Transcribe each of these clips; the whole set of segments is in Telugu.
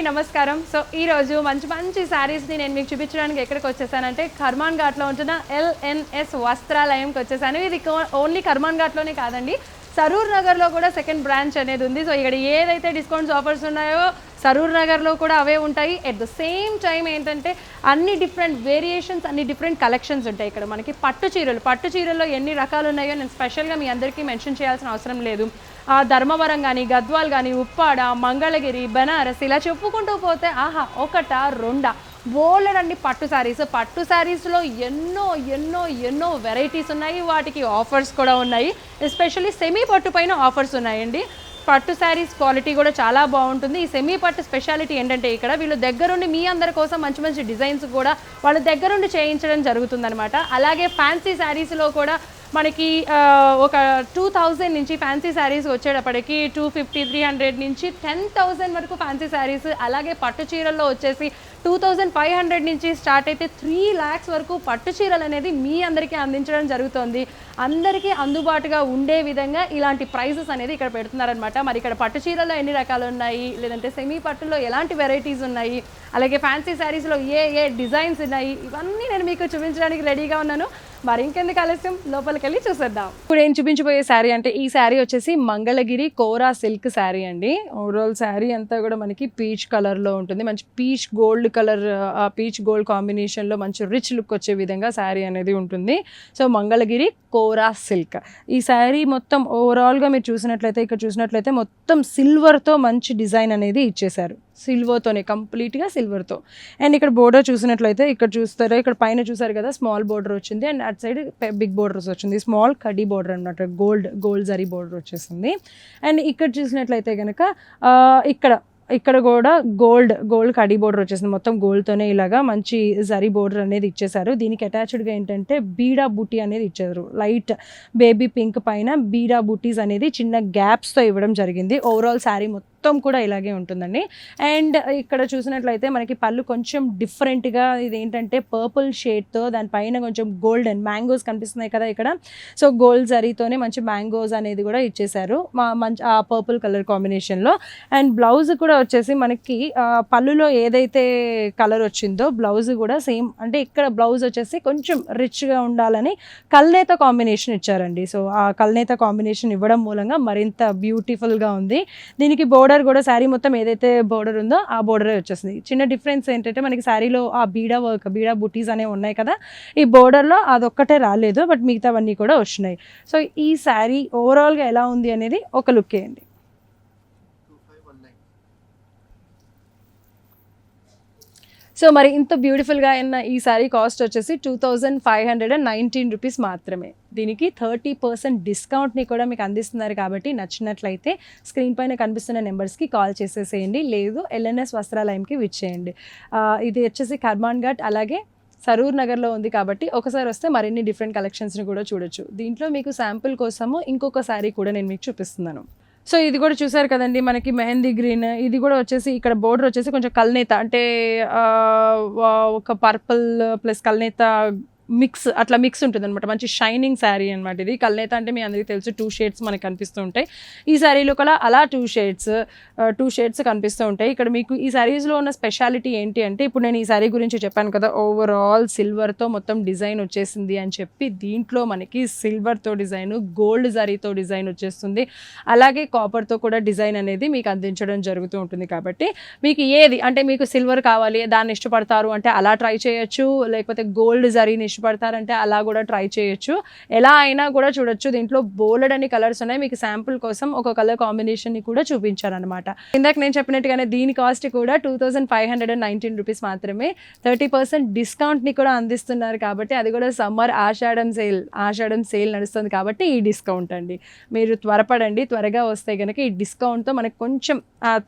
నమస్కారం. సో ఈ రోజు మంచి సారీస్ ని నేను మీకు చూపించడానికి ఎక్కడికి వచ్చేసానంటే కర్మాన్ ఘాట్ లో ఉంటున్న LNS వస్త్రాలయంకి వచ్చేసాను. ఇది ఓన్లీ కర్మాన్ ఘాట్ లోనే కాదండి, సరూర్ నగర్ లో కూడా సెకండ్ బ్రాంచ్ అనేది ఉంది. సో ఇక్కడ ఏదైతే డిస్కౌంట్స్ ఆఫర్స్ ఉన్నాయో సరూర్ నగర్ లో కూడా అవే ఉంటాయి. ఎట్ ద సేమ్ టైం ఏంటంటే అన్ని డిఫరెంట్ వేరియేషన్స్, అన్ని డిఫరెంట్ కలెక్షన్స్ ఉంటాయి. ఇక్కడ మనకి పట్టు చీరల్లో ఎన్ని రకాలు ఉన్నాయో నేను స్పెషల్గా మీ అందరికీ మెన్షన్ చేయాల్సిన అవసరం లేదు. ధర్మవరం కానీ, గద్వాల్ కానీ, ఉప్పాడ, మంగళగిరి, బనారస్ ఇలా చెప్పుకుంటూ పోతే ఆహా ఒకటా రెండా బోలెడండి పట్టు శారీస్లో ఎన్నో వెరైటీస్ ఉన్నాయి. వాటికి ఆఫర్స్ కూడా ఉన్నాయి. ఎస్పెషల్లీ సెమీ పట్టు పైన ఆఫర్స్ ఉన్నాయండి. పట్టు శారీస్ క్వాలిటీ కూడా చాలా బాగుంటుంది. ఈ సెమీ పట్టు స్పెషాలిటీ ఏంటంటే ఇక్కడ వీళ్ళు దగ్గరుండి మీ అందరి కోసం మంచి డిజైన్స్ కూడా వాళ్ళ దగ్గరుండి చేయించడం జరుగుతుందనమాట. అలాగే ఫ్యాన్సీ శారీస్లో కూడా మనకి ఒక 2000 నుంచి ఫ్యాన్సీ శారీస్ వచ్చేటప్పటికి 250, 300 నుంచి 10,000 వరకు ఫ్యాన్సీ శారీస్. అలాగే పట్టు చీరల్లో వచ్చేసి 2500 నుంచి స్టార్ట్ అయితే 3 lakhs వరకు పట్టు చీరలు అనేది మీ అందరికీ అందించడం జరుగుతుంది. అందరికీ అందుబాటుగా ఉండే విధంగా ఇలాంటి ప్రైజెస్ అనేది ఇక్కడ పెడుతున్నారనమాట. మరి ఇక్కడ పట్టు చీరల్లో ఎన్ని రకాలు ఉన్నాయి, లేదంటే సెమీ పట్టులో ఎలాంటి వెరైటీస్ ఉన్నాయి, అలాగే ఫ్యాన్సీ శారీస్లో ఏ డిజైన్స్ ఉన్నాయి, ఇవన్నీ నేను మీకు చూపించడానికి రెడీగా ఉన్నాను. మరి ఇంకెందుకు ఆలస్యం, లోపలికి వెళ్ళి చూసేద్దాం. ఇప్పుడు ఏం చూపించబోయే శారీ అంటే ఈ శారీ వచ్చేసి మంగళగిరి కోరా సిల్క్ శారీ అండి. ఓవరాల్ శారీ అంతా కూడా మనకి పీచ్ కలర్లో ఉంటుంది. మంచి peach gold colour, peach gold కాంబినేషన్లో మంచి రిచ్ లుక్ వచ్చే విధంగా శారీ అనేది ఉంటుంది. సో మంగళగిరి కోరా సిల్క్ ఈ శారీ మొత్తం ఓవరాల్గా మీరు చూసినట్లయితే, ఇక్కడ చూసినట్లయితే మొత్తం సిల్వర్తో మంచి డిజైన్ అనేది ఇచ్చేశారు. సిల్వర్తోనే, కంప్లీట్గా సిల్వర్తో. అండ్ ఇక్కడ బోర్డర్ చూసినట్లయితే ఇక్కడ చూస్తారా, ఇక్కడ పైన చూసారు కదా స్మాల్ బోర్డర్ వచ్చింది. అండ్ అటు సైడ్ బిగ్ బోర్డర్స్ వచ్చింది. స్మాల్ కడ్డీ బోర్డర్ అనమాట, గోల్డ్ జరీ బోర్డర్ వచ్చేసింది. అండ్ ఇక్కడ చూసినట్లయితే కనుక ఇక్కడ కూడా గోల్డ్ కడీ బోర్డర్ వచ్చేసింది. మొత్తం గోల్డ్తోనే ఇలాగా మంచి జరీ బోర్డర్ అనేది ఇచ్చేసారు. దీనికి అటాచ్డ్గా ఏంటంటే బీడా బూటీ అనేది ఇచ్చారు. లైట్ బేబీ పింక్ పైన బీడా బూటీస్ అనేది చిన్న గ్యాప్స్తో ఇవ్వడం జరిగింది. ఓవరాల్ శారీ మొత్తం కూడా ఇలాగే ఉంటుందండి. అండ్ ఇక్కడ చూసినట్లయితే మనకి పళ్ళు కొంచెం డిఫరెంట్గా, ఇది ఏంటంటే పర్పుల్ షేడ్తో దానిపైన కొంచెం గోల్డెన్ మ్యాంగోస్ కనిపిస్తున్నాయి కదా ఇక్కడ. సో గోల్డ్ జరీతోనే మంచి మ్యాంగోస్ అనేది కూడా ఇచ్చేసారు మంచి ఆ పర్పుల్ కలర్ కాంబినేషన్లో. అండ్ బ్లౌజ్ కూడా వచ్చేసి మనకి పళ్ళులో ఏదైతే కలర్ వచ్చిందో బ్లౌజ్ కూడా సేమ్, అంటే ఇక్కడ బ్లౌజ్ వచ్చేసి కొంచెం రిచ్గా ఉండాలని కల్నేత కాంబినేషన్ ఇచ్చారండి. సో ఆ కల్నేత కాంబినేషన్ ఇవ్వడం మూలంగా మరింత బ్యూటిఫుల్గా ఉంది. దీనికి బోర్డర్ కూడా శారీ మొత్తం ఏదైతే బోర్డర్ ఉందో ఆ బోర్డరే వచ్చేసింది. చిన్న డిఫరెన్స్ ఏంటంటే మనకి శారీలో ఆ బీడా బూటీస్ అనేవి ఉన్నాయి కదా, ఈ బోర్డర్లో అదొక్కటే రాలేదు, బట్ మిగతావన్నీ కూడా వచ్చినాయి. సో ఈ శారీ ఓవరాల్గా ఎలా ఉంది అనేది ఒక లుక్ వేయండి. సో మరి ఇంత బ్యూటిఫుల్గా అయిన ఈ శారీ కాస్ట్ వచ్చేసి 2519 రూపీస్ మాత్రమే. దీనికి 30% డిస్కౌంట్ని కూడా మీకు అందిస్తున్నారు. కాబట్టి నచ్చినట్లయితే స్క్రీన్ పైన కనిపిస్తున్న నెంబర్స్కి కాల్ చేసేసేయండి, లేదు LNS వస్త్రాలయంకి విచ్చేయండి. ఇది వచ్చేసి కర్మాన్ ఘాట్ అలాగే సరూర్ నగర్లో ఉంది. కాబట్టి ఒకసారి వస్తే మరిన్ని డిఫరెంట్ కలెక్షన్స్ని కూడా చూడొచ్చు. దీంట్లో మీకు శాంపుల్ కోసము ఇంకొక శారీ కూడా నేను మీకు చూపిస్తున్నాను. సో ఇది కూడా చూసారు కదండి, మనకి మెహందీ గ్రీన్. ఇది కూడా వచ్చేసి ఇక్కడ బోర్డర్ వచ్చేసి కొంచెం కల్నేత, అంటే ఒక పర్పుల్ ప్లస్ కల్నేత అట్లా మిక్స్ ఉంటుంది అనమాట. మంచి షైనింగ్ శారీ అనమాట ఇది. కల్నేత అంటే మీ అందరికీ తెలుసు 2 షేడ్స్ మనకి కనిపిస్తూ ఉంటాయి. ఈ శారీలో కూడా అలా 2 షేడ్స్ కనిపిస్తూ ఉంటాయి. ఇక్కడ మీకు ఈ శారీస్లో ఉన్న స్పెషాలిటీ ఏంటి అంటే, ఇప్పుడు నేను ఈ శారీ గురించి చెప్పాను కదా, ఓవరాల్ సిల్వర్తో మొత్తం డిజైన్ వచ్చేసింది అని చెప్పి, దీంట్లో మనకి సిల్వర్తో డిజైన్, గోల్డ్ జరీతో డిజైన్ వచ్చేస్తుంది. అలాగే కాపర్తో కూడా డిజైన్ అనేది మీకు అందించడం జరుగుతూ ఉంటుంది. కాబట్టి మీకు ఏది అంటే, మీకు సిల్వర్ కావాలి దాన్ని ఇష్టపడతారు అంటే అలా ట్రై చేయొచ్చు, లేకపోతే గోల్డ్ జరీని ఇష్టపడతారంటే అలా కూడా ట్రై చేయొచ్చు. ఎలా అయినా కూడా చూడొచ్చు. దీంట్లో బోలెడని కలర్స్ ఉన్నాయి. మీకు శాంపుల్ కోసం ఒక కలర్ కాంబినేషన్ని కూడా చూపించారనమాట. ఇందాక నేను చెప్పినట్టుగానే దీని కాస్ట్ కూడా 2519 రూపీస్ మాత్రమే. 30% డిస్కౌంట్ని కూడా అందిస్తున్నారు. కాబట్టి అది కూడా సమ్మర్ ఆషాఢం సేల్ నడుస్తుంది కాబట్టి ఈ డిస్కౌంట్ అండి. మీరు త్వరపడండి, త్వరగా వస్తే కనుక ఈ డిస్కౌంట్తో మనకు కొంచెం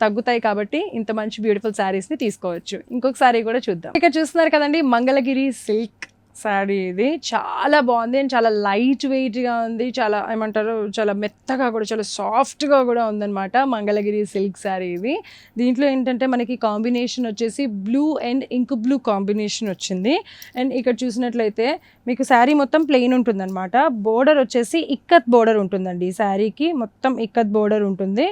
తగ్గుతాయి. కాబట్టి ఇంత మంచి బ్యూటిఫుల్ శారీస్ని తీసుకోవచ్చు. ఇంకొక శారీ కూడా చూద్దాం. ఇక్కడ చూస్తున్నారు కదండి, మంగళగిరి సిల్క్ శారీ ఇది చాలా బాగుంది అండ్ చాలా లైట్ వెయిట్గా ఉంది, చాలా ఏమంటారు చాలా మెత్తగా కూడా చాలా సాఫ్ట్గా కూడా ఉందన్నమాట. మంగళగిరి సిల్క్ శారీ ఇది. దీంట్లో ఏంటంటే మనకి కాంబినేషన్ వచ్చేసి blue and ink blue combination వచ్చింది. అండ్ ఇక్కడ చూసినట్లయితే మీకు శారీ మొత్తం ప్లెయిన్ ఉంటుందన్నమాట. బోర్డర్ వచ్చేసి ఇక్కత్ బోర్డర్ ఉంటుందండి, ఈ శారీకి మొత్తం ఇక్కత్ బోర్డర్ ఉంటుంది.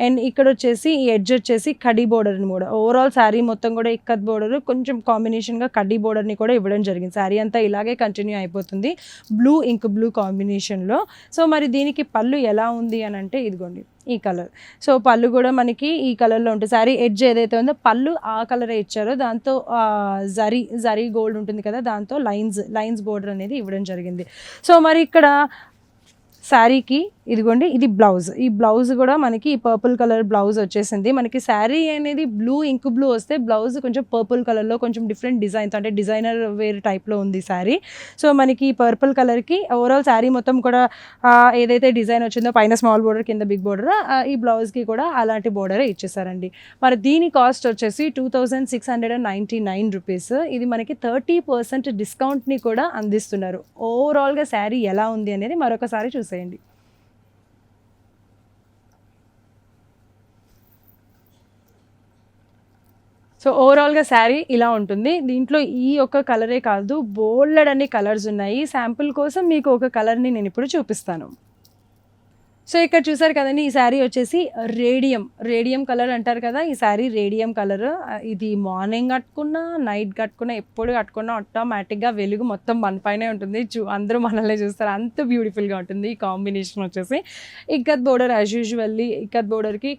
అండ్ ఇక్కడ వచ్చేసి ఈ ఎడ్జ్ వచ్చేసి కడ్డీ బోర్డర్ అని కూడా, ఓవరాల్ శారీ మొత్తం కూడా ఇక్కత్ బోర్డర్, కొంచెం కాంబినేషన్గా కడ్డీ బోర్డర్ని కూడా ఇవ్వడం జరిగింది. శారీ అంతా ఇలాగే కంటిన్యూ అయిపోతుంది బ్లూ ఇంక్ బ్లూ కాంబినేషన్లో. సో మరి దీనికి పళ్ళు ఎలా ఉంది అని అంటే ఇదిగోండి ఈ కలర్. సో పళ్ళు కూడా మనకి ఈ కలర్లో ఉంటుంది. శారీ ఎడ్జ్ ఏదైతే ఉందో పళ్ళు ఆ కలరే ఇచ్చారో, దాంతో జరీ గోల్డ్ ఉంటుంది కదా, దాంతో లైన్స్ బోర్డర్ అనేది ఇవ్వడం జరిగింది. సో మరి ఇక్కడ శారీకి ఇదిగోండి ఇది బ్లౌజ్. ఈ బ్లౌజ్ కూడా మనకి ఈ పర్పుల్ కలర్ బ్లౌజ్ వచ్చేసింది. మనకి శారీ అనేది బ్లూ ఇంక్ బ్లూ వస్తే బ్లౌజ్ కొంచెం పర్పుల్ కలర్లో కొంచెం డిఫరెంట్ డిజైన్స్, అంటే డిజైనర్ వేర్ టైప్లో ఉంది శారీ. సో మనకి ఈ పర్పుల్ కలర్కి ఓవరాల్ శారీ మొత్తం కూడా ఏదైతే డిజైన్ వచ్చిందో పైన స్మాల్ బోర్డర్ కింద బిగ్ బోర్డర్, ఈ బ్లౌజ్కి కూడా అలాంటి బోర్డరే ఇచ్చేసారండి. మరి దీని కాస్ట్ వచ్చేసి 2699 రూపీస్. ఇది మనకి 30% డిస్కౌంట్ని కూడా అందిస్తున్నారు. ఓవరాల్గా శారీ ఎలా ఉంది అనేది మరొకసారి చూసేయండి. సో ఓవరాల్గా శారీ ఇలా ఉంటుంది. దీంట్లో ఈ ఒక్క కలరే కాదు, బోల్డెడ్ అన్ని కలర్స్ ఉన్నాయి. శాంపుల్ కోసం మీకు ఒక కలర్ని నేను ఇప్పుడు చూపిస్తాను. సో ఇక్కడ చూసారు కదండి, ఈ శారీ వచ్చేసి రేడియం కలర్ అంటారు కదా, ఈ శారీ రేడియం కలర్. ఇది మార్నింగ్ కట్టుకున్నా నైట్ కట్టుకున్నా ఎప్పుడు కట్టుకున్నా ఆటోమేటిక్గా వెలుగు మొత్తం మన పైనే ఉంటుంది. అందరూ మనల్ని చూస్తారు, అంత బ్యూటిఫుల్గా ఉంటుంది. ఈ కాంబినేషన్ వచ్చేసి ikat border as usually, ikat బోర్డర్కి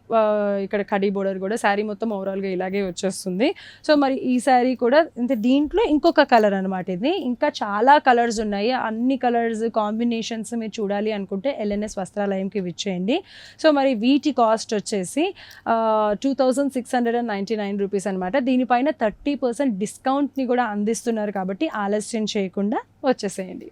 ఇక్కడ కడీ బోర్డర్ కూడా శారీ మొత్తం ఓవరాల్గా ఇలాగే వచ్చేస్తుంది. సో మరి ఈ శారీ కూడా అంటే దీంట్లో ఇంకొక కలర్ అనమాట ఇది. ఇంకా చాలా కలర్స్ ఉన్నాయి, అన్ని కలర్స్ కాంబినేషన్స్ మీరు చూడాలి అనుకుంటే LNS వస్త్రాలయంకి విచ్చేయండి. సో మరి వీటి కాస్ట్ వచ్చేసి 2699 రూపీస్ అనమాట. దీనిపైన 30% డిస్కౌంట్ని కూడా అందిస్తున్నారు కాబట్టి ఆలస్యం చేయకుండా వచ్చేసేయండి.